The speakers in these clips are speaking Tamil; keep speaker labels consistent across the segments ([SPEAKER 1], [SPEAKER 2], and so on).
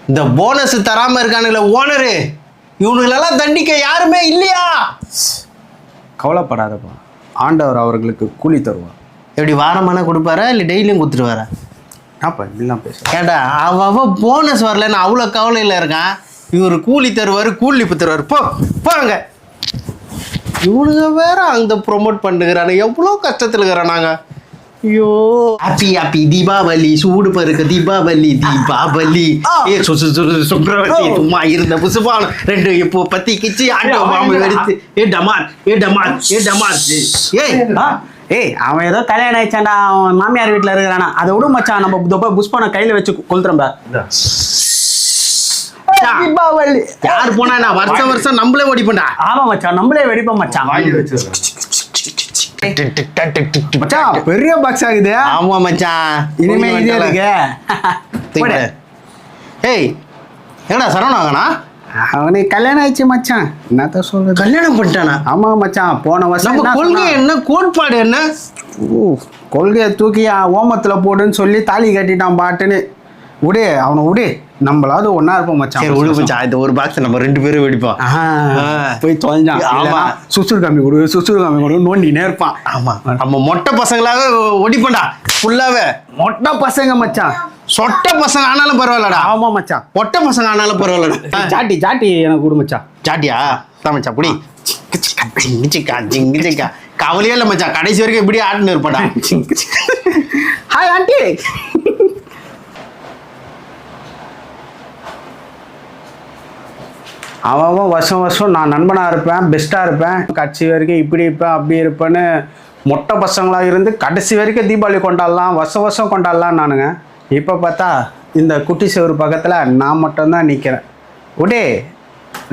[SPEAKER 1] இந்த போனஸ் தராம இருக்கானுங்களே ஓனரு, இவனுங்களெல்லாம் தண்டிக்க யாருமே இல்லையா?
[SPEAKER 2] கவலைப்படாதப்பா, ஆண்டவர் அவர்களுக்கு கூலி தருவார்.
[SPEAKER 1] எப்படி வாரமான கொடுப்பாரா இல்லை டெய்லியும் கொடுத்துருவாரா?
[SPEAKER 2] என்னப்பா இப்படிலாம் பேச?
[SPEAKER 1] ஏண்டா அவ போனஸ் வரலன்னு அவ்வளோ கவலையில் இருக்கான். இவர் கூலி தருவார், கூலிப்பு தருவார். போங்க. இவனுங்க வேற அங்கே ப்ரொமோட் பண்ணுகிறானு, எவ்வளோ கஷ்டத்தில் இருக்கிறோம் நாங்கள். ஐயோ, ஹாப்பி தீபாவளி, சூடு பருக்க தீபாவளி சுப்ரவதி சும்மா இருந்த புசுபானம் ரெண்டு இப்போ பத்தி கிச்சி ஆட்டோ மாமு எடுத்து
[SPEAKER 2] ஏய் அவன் ஏதோ கல்யாணம் ஆயிடுச்சாண்டா, அவன் மாமியார் வீட்டில் இருக்கிறானா, அதை விட மச்சான். நம்ம புஷ்பானை கையில் வச்சு கொளுத்துறோம்ப.
[SPEAKER 1] தீபாவளி யார் போனா நான் வருஷம் நம்மளே வெடிப்போம்டா.
[SPEAKER 2] ஆமா மச்சான், நம்மளே வெடிப்போம் மச்சான். மச்சான் பெரிய பாக்ஸ் ஆகுது.
[SPEAKER 1] ஆமா மச்சான்,
[SPEAKER 2] இனிமே இதே இருக்கு.
[SPEAKER 1] ஏய் என்னடா சரவணா வாங்கண்ணா?
[SPEAKER 2] அவனுக்கு கல்யாணம் ஆயிடுச்சு மச்சான். என்னத்த சொல்றது,
[SPEAKER 1] கல்யாணம் பண்ணிட்டானா?
[SPEAKER 2] ஆமா மச்சான், போன வருஷம்.
[SPEAKER 1] நம்ம கொள்கை என்ன, கோட்பாடு என்ன?
[SPEAKER 2] கொள்கையை தூக்கி ஓமத்துல போடுன்னு சொல்லி தாலி கட்டிட்டான் பாட்டுன்னு. விடு அவனை விடு, நம்மளாவது ஒன்னா இருப்போம் மச்சான்.
[SPEAKER 1] சரி விடு மச்சான், இந்த ஒரு பாக்ஸ் நம்ம 2 பேரும் வெடிப்போம்.
[SPEAKER 2] போய் தொலைஞ்சான். ஆமா, சுசுறு காமி கொடு நோண்டினே இருப்பான்.
[SPEAKER 1] ஆமா, நம்ம மொட்டை பசங்களாக ஒடிப்போம்டா ஃபுல்லாவே.
[SPEAKER 2] மொட்டை பசங்க மச்சான்,
[SPEAKER 1] சொட்ட பசங்க ஆனாலும் பரவாயில்லடா.
[SPEAKER 2] ஆமா மச்சான்,
[SPEAKER 1] மொட்டை பசங்க ஆனாலும் பரவாயில்லடா.
[SPEAKER 2] ஜாட்டி எனக்கு கொடு மச்சான்.
[SPEAKER 1] ஜாட்டியா தான் மச்சான், புடி. ஜிங்கிச்சிக்கா கவலையே இல்லை மச்சான், கடைசி வரைக்கும் இப்படியே ஆட்டுன்னு இருப்படா.
[SPEAKER 2] Hi aunty. அவன் வருஷம் நான் நண்பனாக இருப்பேன், பெஸ்ட்டாக இருப்பேன், கட்சி வரைக்கும் இப்படி இருப்பேன் அப்படி இருப்பேன்னு மொட்டை பசங்களாக இருந்து கடைசி வரைக்கும் தீபாவளி கொண்டாடலாம், வருஷம் கொண்டாடலாம் நானுங்க. இப்போ பார்த்தா இந்த குட்டி சிவர் பக்கத்தில் நான் மட்டும்தான் நிற்கிறேன். உடே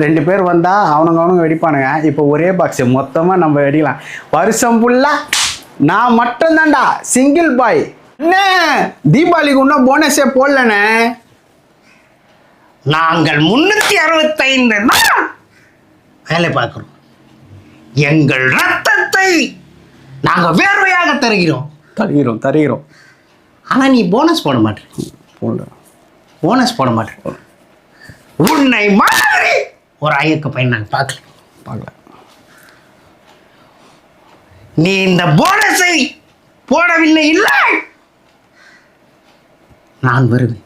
[SPEAKER 2] 2 பேர் வந்தால் அவனுங்க வெடிப்பானுங்க. இப்போ ஒரே பாக்ஸ் மொத்தமாக நம்ம வெடிக்கலாம். வருஷம் ஃபுல்லாக நான் மட்டும்தான்டா சிங்கிள் பாய். என்ன தீபாவளிக்கு இன்னும் போனஸே போடலண்ணே.
[SPEAKER 1] நாங்கள் 365 வேலை பார்க்கிறோம். எங்கள் ரத்தத்தை நாங்கள் வேர்வையாக
[SPEAKER 2] தருகிறோம்.
[SPEAKER 1] ஆனால் நீ போனஸ் போட மாட்டேன். போனஸ் போட மாட்டேன். உன்னை மாதிரி ஒரு ஐயக்க பையன் நாங்கள் பார்க்கல. நீ இந்த போனஸை போடவில்லை இல்லை, நான் வருவேன்.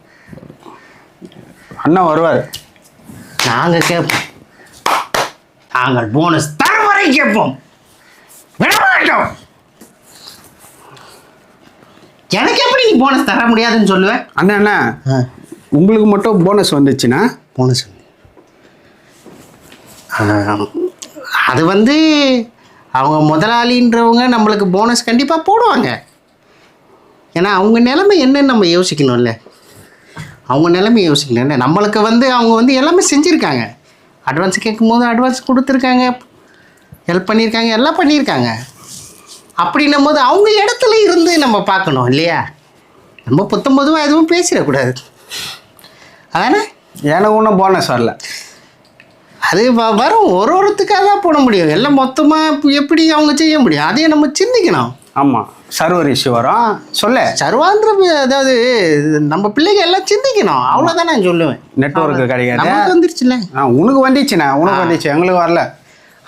[SPEAKER 2] அண்ணா வருவார்.
[SPEAKER 1] நாங்கள் கேட்போம். நாங்கள் போனஸ் தர வரை கேட்போம். எனக்கு எப்படி நீ போனஸ் தர முடியாதுன்னு சொல்லுவேன்?
[SPEAKER 2] அண்ணா உங்களுக்கு மட்டும் போனஸ் வந்துச்சுன்னா
[SPEAKER 1] போனஸ் அது வந்து அவங்க முதலாளின்றவங்க நம்மளுக்கு போனஸ் கண்டிப்பாக போடுவாங்க. ஏன்னா அவங்க நிலைமை என்னன்னு நம்ம யோசிக்கணும்ல. அவங்க நிலைமை யோசிக்கல. நம்மளுக்கு வந்து அவங்க வந்து எல்லாமே செஞ்சுருக்காங்க. அட்வான்ஸ் கேட்கும்போது அட்வான்ஸ் கொடுத்துருக்காங்க, ஹெல்ப் பண்ணியிருக்காங்க, எல்லாம் பண்ணியிருக்காங்க. அப்படின்னும் போது அவங்க இடத்துல இருந்து நம்ம பார்க்கணும் இல்லையா? நம்ம 19 எதுவும் பேசிடக்கூடாது. அதானே?
[SPEAKER 2] எனக்கு ஒன்றும் போனஸ் வரல.
[SPEAKER 1] அது வரும், ஒருத்தருக்காக தான் போட முடியும். எல்லாம் மொத்தமாக எப்படி அவங்க செய்ய முடியும்? அதையே நம்ம சிந்திக்கணும்.
[SPEAKER 2] ஆமாம், சர்வர் இஷ்யூ வரும்.
[SPEAKER 1] சர்வாந்திர, அதாவது நம்ம பிள்ளைங்க எல்லாம் சிந்திக்கணும். அவ்வளோதான் நான் சொல்லுவேன்.
[SPEAKER 2] நெட்வொர்க்கு கிடையாது.
[SPEAKER 1] நமக்கு வந்துருச்சுல்ல.
[SPEAKER 2] உனக்கு வந்துச்சுண்ணா, உனக்கு வந்துச்சு, எங்களுக்கு வரல.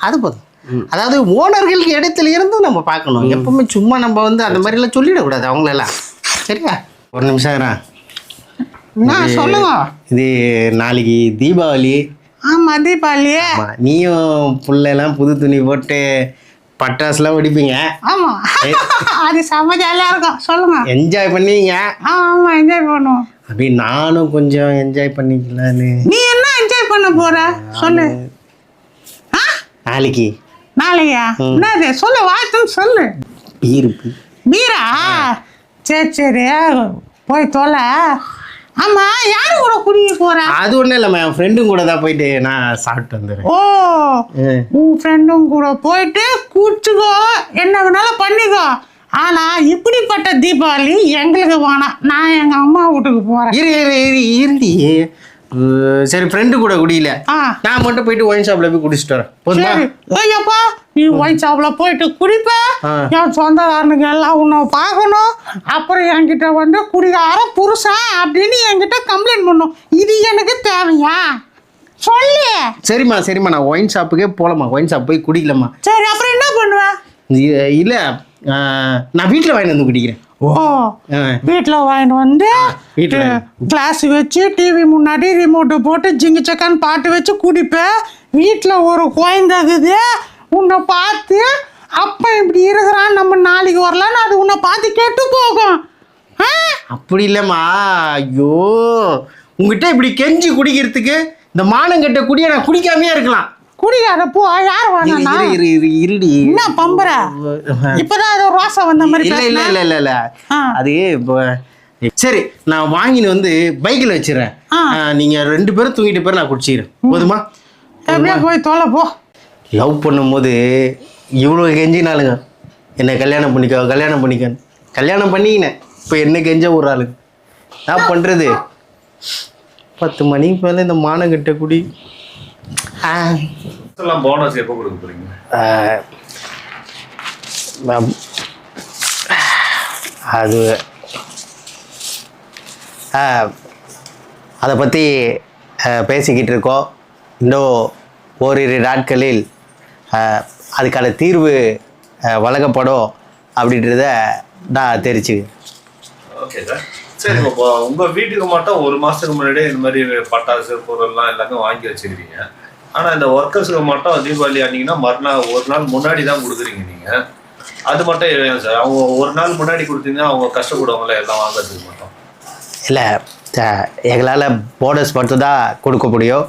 [SPEAKER 2] அது போதும்.
[SPEAKER 1] அதாவது ஓனர்களுக்கு இடத்துல இருந்து நம்ம பார்க்கணும். எப்பவுமே சும்மா நம்ம வந்து அந்த மாதிரிலாம் சொல்லிடக்கூடாது அவங்களெல்லாம். சரியா? ஒரு நிமிஷம் நான் சொல்லுங்க. இது நாளைக்கு தீபாவளி.
[SPEAKER 2] ஆமாம், தீபாவளி.
[SPEAKER 1] நீயும் பிள்ளைலாம் புது துணி போட்டு பட்டாசுலாம் வெடிப்பீங்க.
[SPEAKER 2] ஆமாம், அது செம்ம ஜாலியாக இருக்கும். சொல்லுங்க.
[SPEAKER 1] என்ஜாய் பண்ணுவீங்க.
[SPEAKER 2] ஆமாம், என்ஜாய் பண்ணுவோம்.
[SPEAKER 1] அப்படி நானும் கொஞ்சம் என்ஜாய் பண்ணிக்கலான்னு.
[SPEAKER 2] நீ என்ன என்ஜாய் பண்ண போற சொல்லு. நாளைக்கா என்னது சொல்லு, வாழ்த்துன்னு சொல்லு. பீரா? சரி போய் தொலை. ஆமா, யாரு கூட குடிக்க போற?
[SPEAKER 1] அது ஒண்ணும் இல்லம்மா, என் ஃப்ரெண்டும் கூட தான் போயிட்டு நான் சாப்பிட்டு வந்துடுறேன்.
[SPEAKER 2] ஓ, உன் ஃப்ரெண்டும் கூட போயிட்டு குடிச்சுக்கோ, என்ன வேணாலும் பண்ணிக்கோ. ஆனா இப்படிப்பட்ட தீபாவளி எங்களுக்கு வேணாம். நான் எங்க அம்மா வீட்டுக்கு போறேன்.
[SPEAKER 1] இருடி, சரி ஃப்ரெண்டு கூட குடியில
[SPEAKER 3] ஆ.
[SPEAKER 1] நான் மட்டும் போயிட்டு ஒயின் ஷாப்ல போய் குடிச்சிட்டு வரேன் போதுமா?
[SPEAKER 3] சரி ஐயப்பா நீ ஒயின் ஷாப்ல போயிட்டு குடிப்ப
[SPEAKER 1] ஆ.
[SPEAKER 3] என் சொந்தக்காரனுங்க எல்லாம் உன்னை பார்க்கணும் அப்புறம் என்கிட்ட வந்து குடிகார புருஷன் அப்படின்னு என்கிட்ட கம்ப்ளைண்ட் பண்ணும். இது எனக்கு தேவையா சொல்லு.
[SPEAKER 1] சரிம்மா நான் ஒயின் ஷாப்புக்கே போகலாமா? ஒயின் ஷாப் போய் குடிக்கலாமா?
[SPEAKER 3] சரி அப்புறம் என்ன பண்ணுவ?
[SPEAKER 1] இல்லை நான் வீட்டில் வாங்கிட்டு வந்து குடிக்கிறேன்.
[SPEAKER 3] ஓ
[SPEAKER 1] ஆ.
[SPEAKER 3] வீட்டில் வாங்கிட்டு வந்து
[SPEAKER 1] வீட்டுல
[SPEAKER 3] கிளாஸ் வச்சு டிவி முன்னாடி ரிமோட்டு போட்டு ஜிங்கு சக்கான்னு பாட்டு வச்சு குடிப்பேன். வீட்டில் ஒரு குழந்தைக்குது உன்னை பார்த்து அப்பா இப்படி இருக்கிறான் நம்ம நாளைக்கு வரலான்னு அது உன்னை பார்த்து கெட்டு போகும். ஆ?
[SPEAKER 1] அப்படி இல்லைம்மா. ஐயோ உங்ககிட்ட இப்படி கெஞ்சி குடிக்கிறதுக்கு இந்த மானங்கெட்ட குடியை நான் குடிக்காமையே இருக்கலாம்.
[SPEAKER 3] குடிக்காத போ யார் வேணா
[SPEAKER 1] இருடி.
[SPEAKER 3] என்ன பம்புற? இப்பதான் ஏதோ ரோசா வந்த மாதிரி
[SPEAKER 1] இல்லை இல்லை
[SPEAKER 3] பேசுன.
[SPEAKER 1] இல்லை இல்லை இல்லை
[SPEAKER 3] ஆ.
[SPEAKER 1] அது இப்போ சரி நான் வாங்கின்னு வந்து பைக்கில் வச்சிடறேன்.
[SPEAKER 3] ஆ.
[SPEAKER 1] நீங்கள் 2 பேரும் தூங்கிட்டு பேர் நான் குடிச்சிக்கிறேன் போதுமா?
[SPEAKER 3] எப்படியா போய் தொலை போ.
[SPEAKER 1] லவ் பண்ணும்போது இவ்வளோ கெஞ்சினாலுங்க என்னை கல்யாணம் கல்யாணம் பண்ணிக்கினேன். இப்போ என்ன கெஞ்ச ஒரு ஆளுங்க நான் பண்ணுறது 10 மணிக்கு மேலே இந்த மானங்கட்ட குடி.
[SPEAKER 4] போனஸ் எப்போ கொடுக்க போறீங்க?
[SPEAKER 1] அது அதை பற்றி பேசிக்கிட்டு இருக்கோம். இன்னும் ஓரிரு நாட்களில் அதுக்கான தீர்வு வழங்கப்படும் அப்படின்றத நான் தெரிஞ்சுக்கிறேன்.
[SPEAKER 4] Okay sir. சரி இப்போ உங்க வீட்டுக்கு மட்டும் 1 மாசத்துக்கு முன்னாடியே இந்த மாதிரி பட்டாசு பொருள்லாம் எல்லாமே வாங்கி வச்சுக்கிறீங்க. ஆனா இந்த ஒர்க்கர்ஸுக்கு மட்டும் தீபாவளி அன்னைக்குன்னா மறுநாள் ஒரு நாள் முன்னாடி தான் கொடுக்குறீங்க நீங்க. அது மட்டும் இல்லையா சார்? அவங்க ஒரு நாள் முன்னாடி கொடுத்தீங்கன்னா அவங்க கஷ்டப்படுவாங்களே எல்லாம் வாங்குறதுக்கு மட்டும்.
[SPEAKER 1] இல்லை எங்களால் போனஸ் மட்டும்தான் கொடுக்க முடியும்.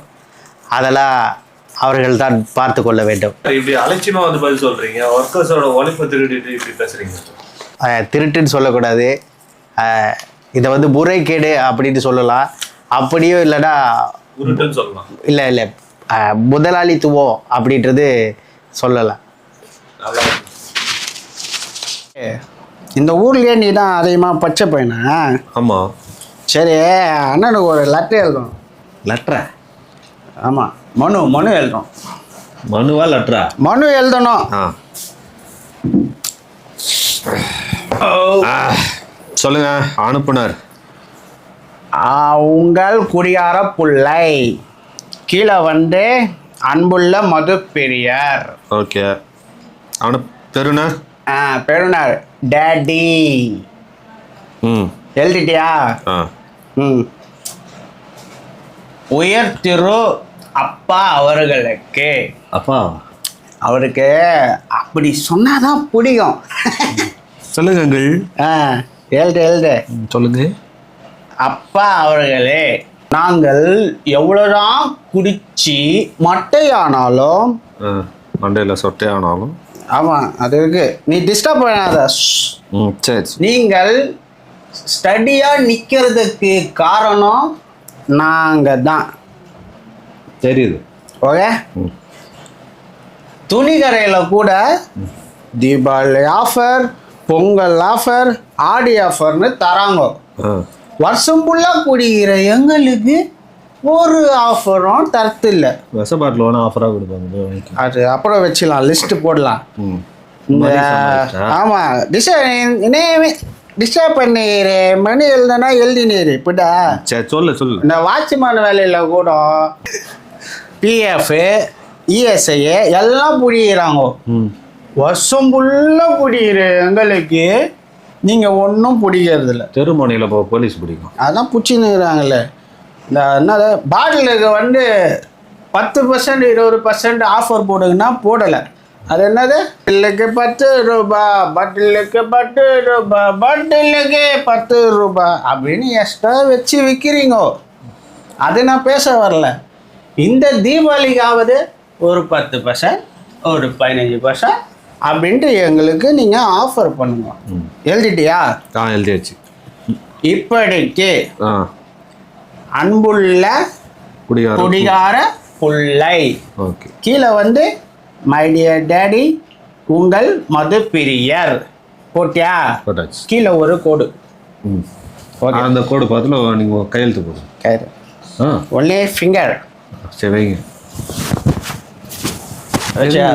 [SPEAKER 1] அதெல்லாம் அவர்கள் தான் பார்த்து கொள்ள வேண்டும்.
[SPEAKER 4] இப்படி அலட்சியமா வந்து பதில் சொல்றீங்க. ஒர்க்கர்ஸோட உழைப்பை திருடிட்டு இப்படி பேசுறீங்க.
[SPEAKER 1] திருட்டுன்னு சொல்லக்கூடாது. இதை வந்து முறைகேடு அப்படின்னு சொல்லலாம். அப்படியும் இல்லைன்னா
[SPEAKER 4] உருட்டுன்னு சொல்லலாம்.
[SPEAKER 1] இல்லை முதலாளித்துவம் அப்படின்றது சொல்லலாம்.
[SPEAKER 4] நல்லா
[SPEAKER 2] இந்த ஊர்லேயே நீ தான் அதிகமாக பச்சை பையனா?
[SPEAKER 4] ஆமா.
[SPEAKER 2] சரி அண்ணனுக்கு ஒரு லெட்டர் எழுதணும்.
[SPEAKER 1] லெட்டரா?
[SPEAKER 2] ஆமாம் மனு எழுதணும்.
[SPEAKER 4] மனுவா லெட்டரா?
[SPEAKER 2] மனு எழுதணும்.
[SPEAKER 4] சொல்லுங்க அனுப்புனர்.
[SPEAKER 2] உங்கள் குடியார புள்ளை கீழே வந்து அன்புள்ள மது பெரியார்.
[SPEAKER 4] ஓகே. பெறுனர்.
[SPEAKER 2] பெருனார் டேடி. எழுதிட்டியா? உயர் திரு அப்பா அவர்களுக்கு.
[SPEAKER 4] அப்பா
[SPEAKER 2] அவருக்கு அப்படி சொன்னாதான் பிடிக்கும்.
[SPEAKER 4] சொல்லுங்கள்.
[SPEAKER 2] எழுது
[SPEAKER 4] சொல்லுங்க.
[SPEAKER 2] அப்பா அவர்களே, நாங்கள் எவ்வளோதான் குடிச்சு மட்டையானாலும்
[SPEAKER 4] மண்டையில் சொட்டையானாலும்.
[SPEAKER 2] ஆமாம் அது இருக்கு. நீ டிஸ்டர்ப் பண்ணாத.
[SPEAKER 4] சரி.
[SPEAKER 2] நீங்கள் ஸ்டடியாக நிற்கிறதுக்கு காரணம் நாங்கள் தான்.
[SPEAKER 4] தெரியுது.
[SPEAKER 2] ஓகே. துணிக்கடையில் கூட தீபாவளி ஆஃபர், பொங்கல் ஆஃபர், ஆடி ஆஃபர்னு தராங்க. வருஷம் ஃபுல்லாக குடிக்கிற எங்களுக்கு ஒரு ஆஃபரும் தரத்து இல்லை.
[SPEAKER 4] விஷ பாட்டில் வேணா ஆஃபராக கொடுப்பாங்க.
[SPEAKER 2] அது அப்புறம் வச்சுக்கலாம், லிஸ்ட்டு போடலாம். இந்த ஆமாம் டிஸ்டர்ப் பண்ணிடுற மணி எழுதுனா எழுதினீர் இப்படா.
[SPEAKER 4] சரி சொல்லு.
[SPEAKER 2] இந்த வாட்ச்மேன் வேலையில் கூட பிஎஃப் இஎஸ்ஐ எல்லாம் பிடிக்கிறாங்க. வருஷம் ஃபுல்லாக பிடிக்கிற எங்களுக்கு நீங்கள் ஒன்றும் பிடிக்கிறதில்ல.
[SPEAKER 4] தெருமனையில் போலீஸ் பிடிக்கும்.
[SPEAKER 2] அதான் பிடிச்சின்னுக்குறாங்களே. இந்த என்னது பாட்டிலுக்கு வந்து 10% 20% ஆஃபர் போடுங்கன்னா போடலை. அது என்னது பாட்டிலுக்கு 10 ரூபா, பாட்டிலுக்கு 10 ரூபா, பாட்டிலுக்கு 10 ரூபா அப்படின்னு எக்ஸ்ட்ரா வச்சு விற்கிறீங்க. அது நான் பேச வரல. இந்த தீபாவளிக்காவது ஒரு 10%, ஒரு 15% அப்படின்ட்டு எங்களுக்கு நீங்கள் ஆஃபர் பண்ணுங்க. எழுதிட்டியா?
[SPEAKER 4] எழுதியாச்சு.
[SPEAKER 2] இப்படிக்கு அன்புள்ள குடிகார புள்ளை.
[SPEAKER 4] ஓகே.
[SPEAKER 2] கீழே வந்து மை டியர் டேடி உங்கள் மது பிரியர் போட்டியா? கீழே ஒரு கோடு.
[SPEAKER 4] அந்த கோடு பார்த்துல நீங்கள் கையெழுத்து போடுங்க.
[SPEAKER 1] Only finger.
[SPEAKER 4] சரி வைங்க.
[SPEAKER 1] வச்சா